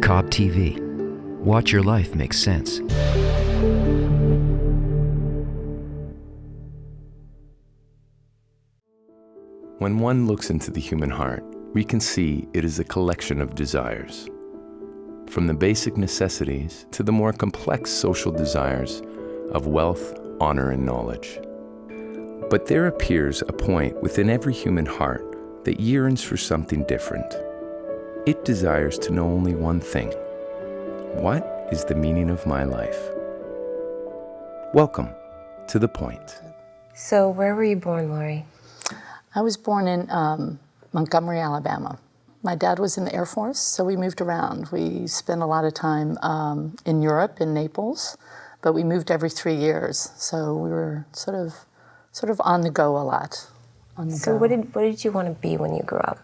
Cobb TV. Watch your life make sense. When one looks into the human heart, we can see it is a collection of desires. From the basic necessities to the more complex social desires of wealth, honor, and knowledge. But there appears a point within every human heart that yearns for something different. It desires to know only one thing. What is the meaning of my life? Welcome to The Point. So where were you born, Laurie? I was born in Montgomery, Alabama. My dad was in the Air Force, so we moved around. We spent a lot of time in Europe, in Naples, but we moved every 3 years. So we were sort of on the go a lot. So what did you want to be when you grew up?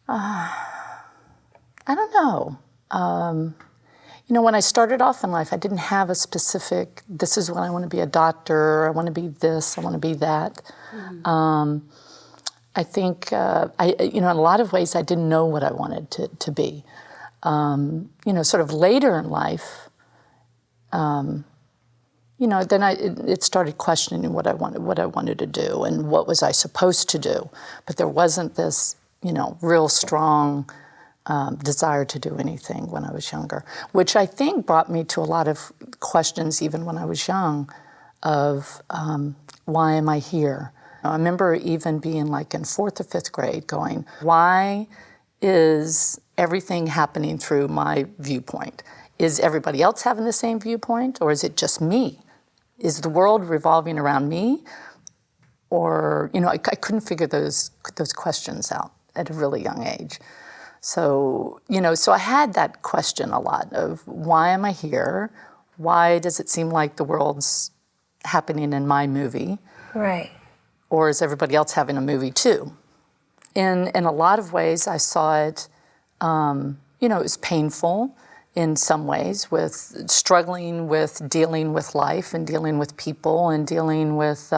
I don't know. When I started off in life, I didn't have a specific, this is when I want to be a doctor, I want to be this, I want to be that. Mm-hmm. I think, in a lot of ways, I didn't know what I wanted to be. Sort of later in life, then it started questioning what I wanted to do and what was I supposed to do. But there wasn't this, real strong desire to do anything when I was younger, which I think brought me to a lot of questions even when I was young of why am I here? I remember even being like in 4th or 5th grade going, why is everything happening through my viewpoint? Is everybody else having the same viewpoint, or is it just me? Is the world revolving around me? Or, I couldn't figure those questions out at a really young age. So, so I had that question a lot of why am I here? Why does it seem like the world's happening in my movie? Right. Or is everybody else having a movie too? In a lot of ways, I saw it, it was painful in some ways with struggling with dealing with life and dealing with people and dealing with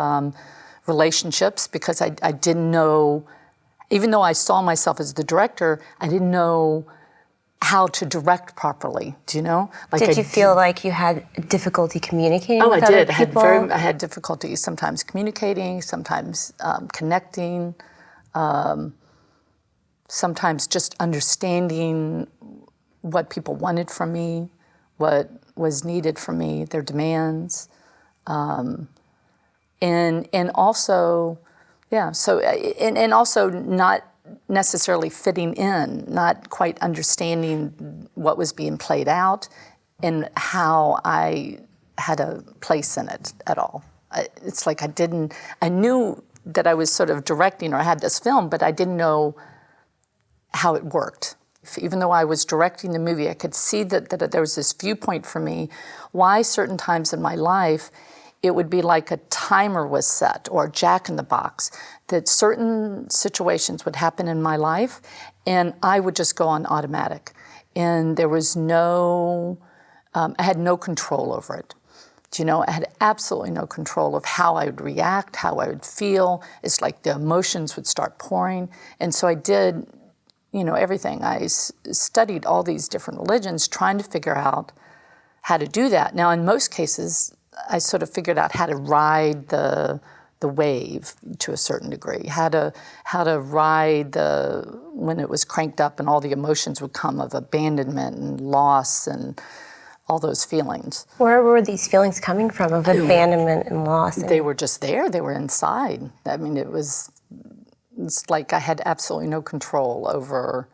relationships because I didn't know, even though I saw myself as the director, I didn't know how to direct properly. Do you know? Did you feel like you had difficulty communicating with I did. other people? I had difficulty sometimes communicating, sometimes connecting, sometimes just understanding what people wanted from me, what was needed from me, their demands, and also, and also not necessarily fitting in, not quite understanding what was being played out and how I had a place in it at all. It's like I knew that I was sort of directing or I had this film, but I didn't know how it worked. Even though I was directing the movie, I could see that there was this viewpoint for me, why certain times in my life it would be like a timer was set or a jack in the box, that certain situations would happen in my life and I would just go on automatic. And there was I had no control over it. I had absolutely no control of how I would react, how I would feel. It's like the emotions would start pouring. And so I did, everything. I studied all these different religions trying to figure out how to do that. Now, in most cases, I sort of figured out how to ride the wave to a certain degree, how to ride when it was cranked up and all the emotions would come of abandonment and loss and all those feelings. Where were these feelings coming from of abandonment and loss? They were just there. They were inside. I mean, it's like I had absolutely no control over.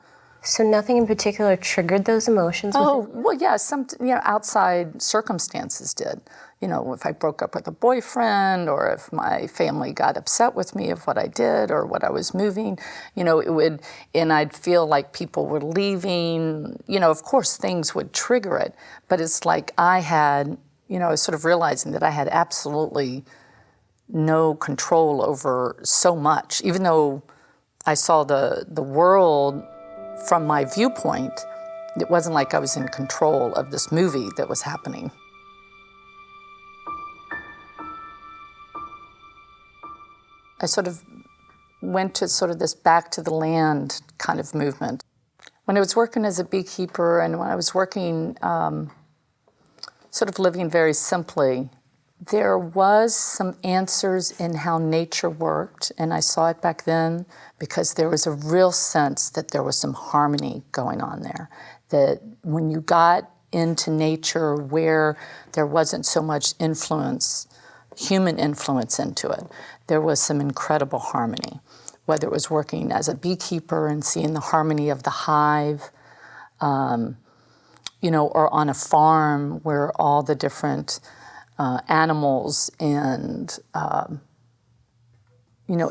So nothing in particular triggered those emotions? Well, yeah, some outside circumstances did. If I broke up with a boyfriend or if my family got upset with me of what I did or what I was moving, it would, and I'd feel like people were leaving, of course things would trigger it, but it's like I had, I was sort of realizing that I had absolutely no control over so much, even though I saw the world from my viewpoint. It wasn't like I was in control of this movie that was happening. I sort of went to sort of this back to the land kind of movement. When I was working as a beekeeper and when I was working, sort of living very simply, there was some answers in how nature worked, and I saw it back then because there was a real sense that there was some harmony going on there. That when you got into nature where there wasn't so much influence, human influence into it, there was some incredible harmony. Whether it was working as a beekeeper and seeing the harmony of the hive, or on a farm where all the different animals and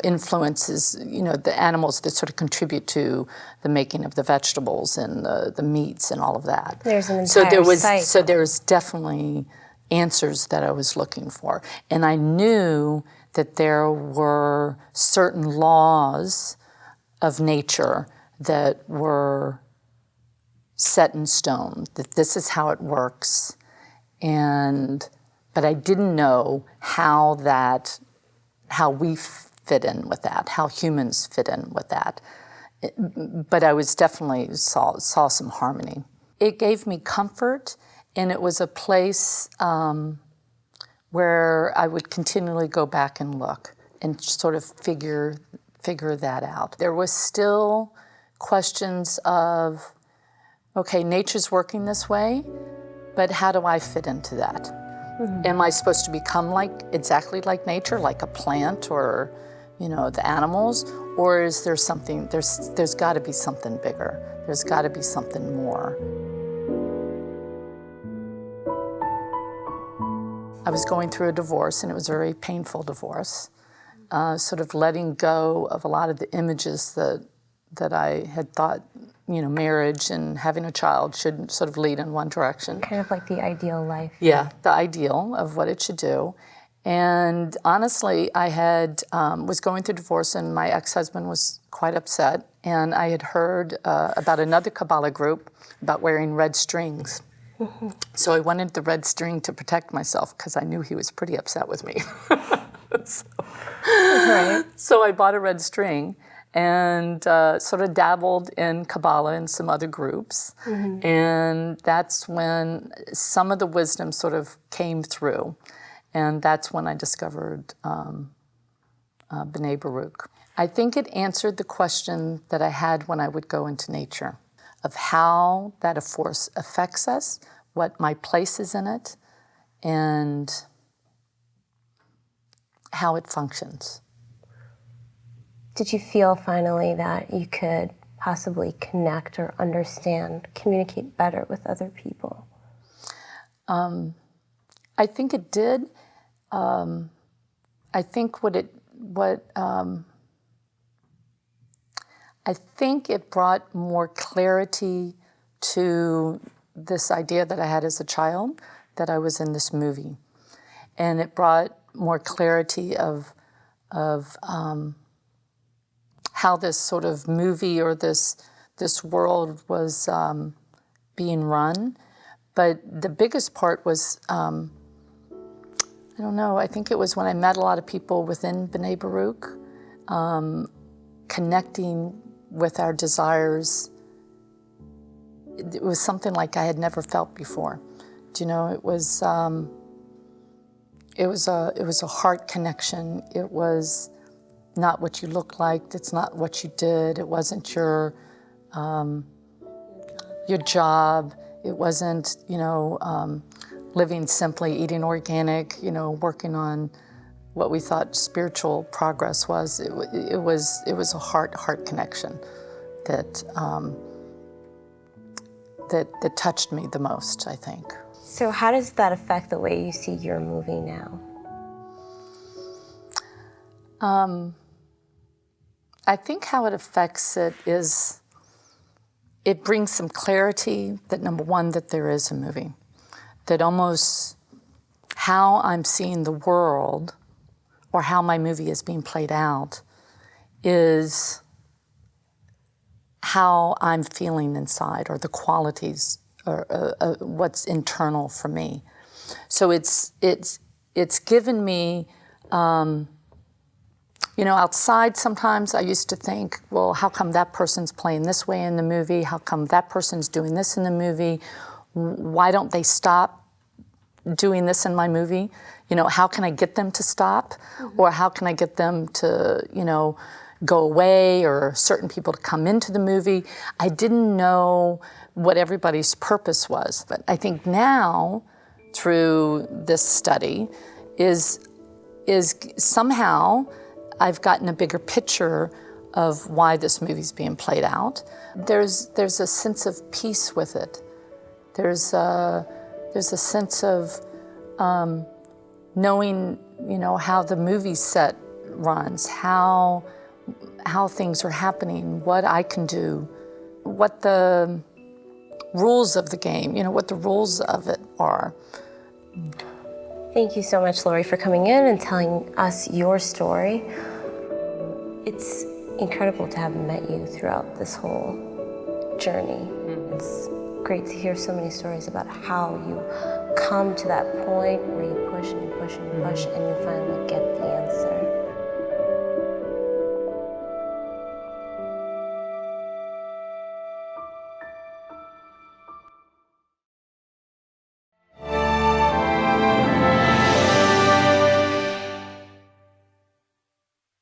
influences, the animals that sort of contribute to the making of the vegetables and the meats and all of that. There's an entire cycle. So there was definitely answers that I was looking for. And I knew that there were certain laws of nature that were set in stone, that this is how it works. But I didn't know how we fit in with that, how humans fit in with that. But I was definitely saw some harmony. It gave me comfort, and it was a place where I would continually go back and look and sort of figure that out. There was still questions of, okay, nature's working this way, but how do I fit into that? Mm-hmm. Am I supposed to become exactly like nature, like a plant or, the animals? Or is there something, there's got to be something bigger. There's got to be something more. I was going through a divorce, and it was a very painful divorce, sort of letting go of a lot of the images that I had thought, marriage and having a child should sort of lead in one direction. Kind of like the ideal life. Yeah, the ideal of what it should do. And honestly, I was going through divorce, and my ex-husband was quite upset, and I had heard about another Kabbalah group about wearing red strings. So I wanted the red string to protect myself because I knew he was pretty upset with me. So I bought a red string and sort of dabbled in Kabbalah and some other groups. Mm-hmm. And that's when some of the wisdom sort of came through. And that's when I discovered B'nai Baruch. I think it answered the question that I had when I would go into nature, of how that force affects us, what my place is in it, and how it functions. Did you feel finally that you could possibly connect or understand, communicate better with other people? I think it did. I think I think it brought more clarity to this idea that I had as a child, that I was in this movie. And it brought more clarity of how this sort of movie or this world was being run. But the biggest part was, I don't know, I think it was when I met a lot of people within B'nai Baruch, connecting with our desires. It was something like I had never felt before. Do you know, it was a heart connection. It was not what you looked like. It's not what you did. It wasn't your job. It wasn't, living simply, eating organic, working on what we thought spiritual progress was. It was a heart connection that that touched me the most, I think. So how does that affect the way you see your movie now? I think how it affects it is it brings some clarity that, number one, that there is a movie. That almost how I'm seeing the world or how my movie is being played out is how I'm feeling inside, or the qualities, or what's internal for me. So it's given me You know, outside sometimes I used to think, well, how come that person's playing this way in the movie? How come that person's doing this in the movie? Why don't they stop doing this in my movie? You know, how can I get them to stop? Or how can I get them to, you know, go away, or certain people to come into the movie? I didn't know what everybody's purpose was. But I think now, through this study, is somehow I've gotten a bigger picture of why this movie's being played out. There's a sense of peace with it. There's a sense of knowing, you know, how the movie set runs, how things are happening, what I can do, what the rules of the game, you know, what the rules of it are. Thank you so much, Laurie, for coming in and telling us your story. It's incredible to have met you throughout this whole journey. It's great to hear so many stories about how you come to that point where you push and you push and you push and you finally get the answer.